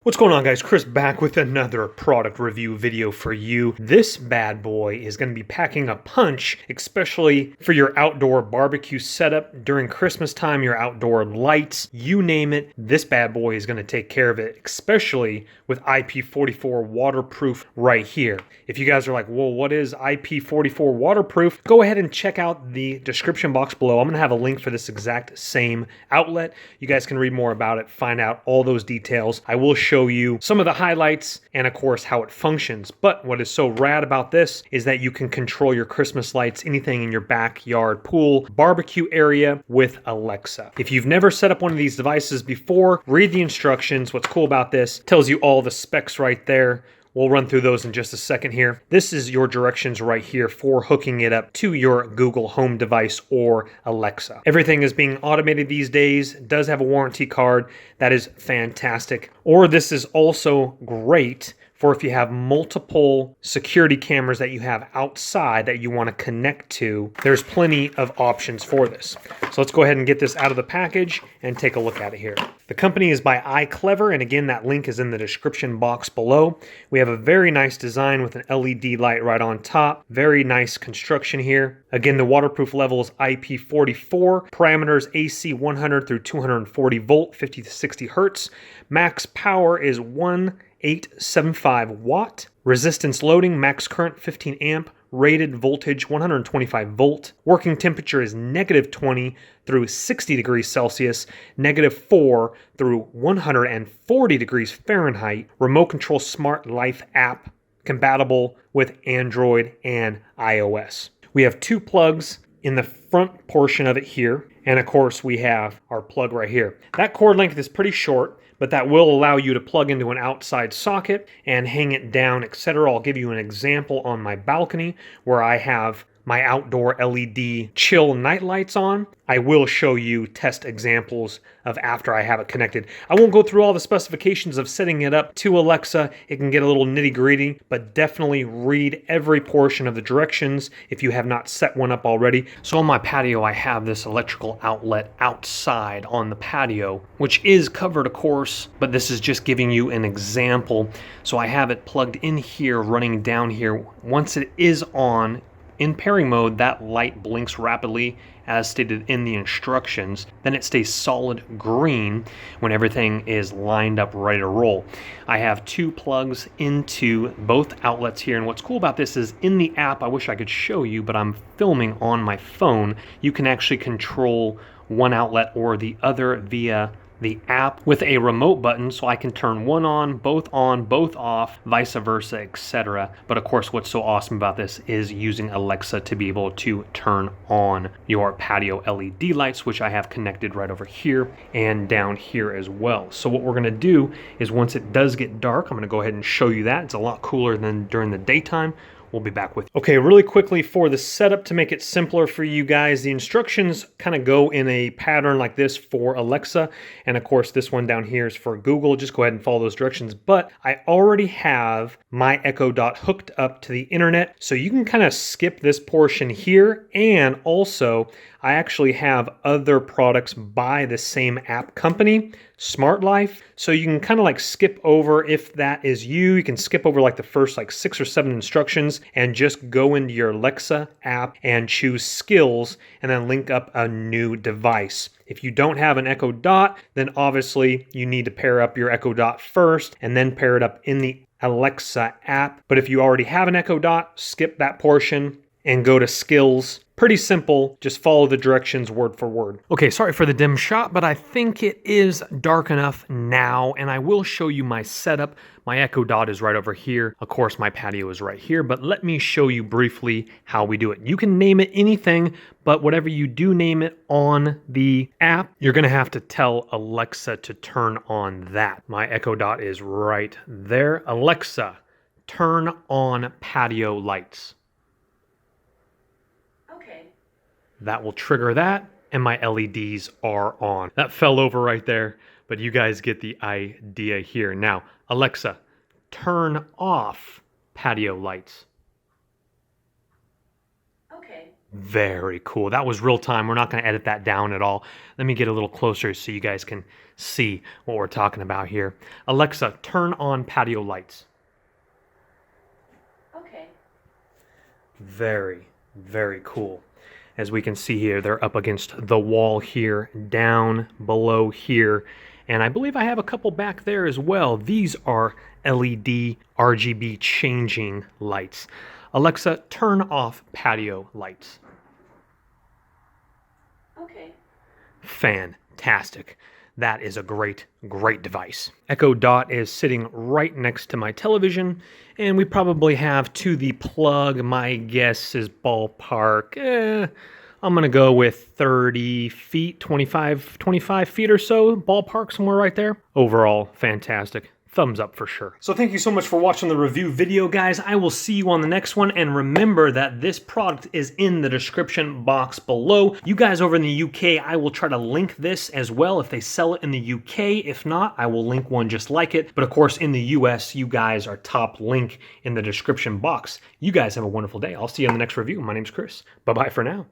What's going on, guys? Chris back with another product review video for you. This bad boy is going to be packing a punch, especially for your outdoor barbecue setup during Christmas time, your outdoor lights, you name it. This bad boy is going to take care of it, especially with IP44 waterproof right here. If you guys are like, well, what is IP44 waterproof? Go ahead and check out the description box below. I'm going to have a link for this exact same outlet. You guys can read more about it, find out all those details. I will show you some of the highlights and of course how it functions. But what is so rad about this is that you can control your Christmas lights, anything in your backyard, pool, barbecue area with Alexa. If you've never set up one of these devices before, read the instructions. What's cool about this, tells you all the specs right there. We'll run through those in just a second here. This is your directions right here for hooking it up to your Google Home device or Alexa. Everything is being automated these days, does have a warranty card. That is fantastic. Or this is also great for if you have multiple security cameras that you have outside that you want to connect to. There's plenty of options for this. So let's go ahead and get this out of the package and take a look at it here. The company is by iClever, and again, that link is in the description box below. We have a very nice design with an LED light right on top. Very nice construction here. Again, the waterproof level is IP44. Parameters AC 100 through 240 volt, 50 to 60 hertz. Max power is 1875 watt. Resistance loading, max current 15 amp. Rated voltage 125 volt. Working temperature is -20 through 60 degrees Celsius, -4 through 140 degrees Fahrenheit. Remote control smart life app, compatible with Android and iOS. We have two plugs in the front portion of it here. And of course we have our plug right here. That cord length is pretty short, but that will allow you to plug into an outside socket and hang it down, etc. I'll give you an example on my balcony where I have my outdoor LED chill night lights on. I will show you test examples of after I have it connected. I won't go through all the specifications of setting it up to Alexa. It can get a little nitty-gritty, but definitely read every portion of the directions if you have not set one up already. So on my patio, I have this electrical outlet outside on the patio, which is covered, of course, but this is just giving you an example. So I have it plugged in here, running down here. Once it is on, in pairing mode, that light blinks rapidly as stated in the instructions. Then it stays solid green when everything is lined up ready to roll. I have two plugs into both outlets here, and what's cool about this is in the app, I wish I could show you, but I'm filming on my phone. You can actually control one outlet or the other via the app with a remote button, so I can turn one on, both off, vice versa, etc. But of course, what's so awesome about this is using Alexa to be able to turn on your patio LED lights, which I have connected right over here and down here as well. So what we're gonna do is once it does get dark, I'm gonna go ahead and show you that. It's a lot cooler than during the daytime. We'll be back with you. Okay, really quickly for the setup to make it simpler for you guys, the instructions kind of go in a pattern like this for Alexa. And of course, this one down here is for Google. Just go ahead and follow those directions. But I already have my Echo Dot hooked up to the internet. So you can kind of skip this portion here. And also, I actually have other products by the same app company, Smart Life. So you can kind of like skip over, if that is you, you can skip over like the first like 6 or 7 instructions and just go into your Alexa app and choose skills and then link up a new device. If you don't have an Echo Dot, then obviously you need to pair up your Echo Dot first and then pair it up in the Alexa app. But if you already have an Echo Dot, skip that portion and go to skills. Pretty simple, just follow the directions word for word. Okay, sorry for the dim shot, but I think it is dark enough now, and I will show you my setup. My Echo Dot is right over here. Of course, my patio is right here, but let me show you briefly how we do it. You can name it anything, but whatever you do name it on the app, you're gonna have to tell Alexa to turn on that. My Echo Dot is right there. Alexa, turn on patio lights. That will trigger that, and my LEDs are on. That fell over right there, but you guys get the idea here. Now, Alexa, turn off patio lights. Okay. Very cool. That was real time. We're not going to edit that down at all. Let me get a little closer so you guys can see what we're talking about here. Alexa, turn on patio lights. Okay. Very, very cool. As we can see here, they're up against the wall here, down below here, and I believe I have a couple back there as well. These are LED RGB changing lights. Alexa, turn off patio lights. Okay. Fantastic. That is a great, great device. Echo Dot is sitting right next to my television, and we probably have to the plug. My guess is ballpark. I'm gonna go with 30 feet, 25 feet or so, ballpark, somewhere right there. Overall, fantastic. Thumbs up for sure. So thank you so much for watching the review video, guys. I will see you on the next one, and remember that this product is in the description box below. You guys over in the UK, I will try to link this as well if they sell it in the UK. If not, I will link one just like it. But of course, in the US, you guys are top link in the description box. You guys have a wonderful day. I'll see you in the next review. My name's Chris. Bye-bye for now.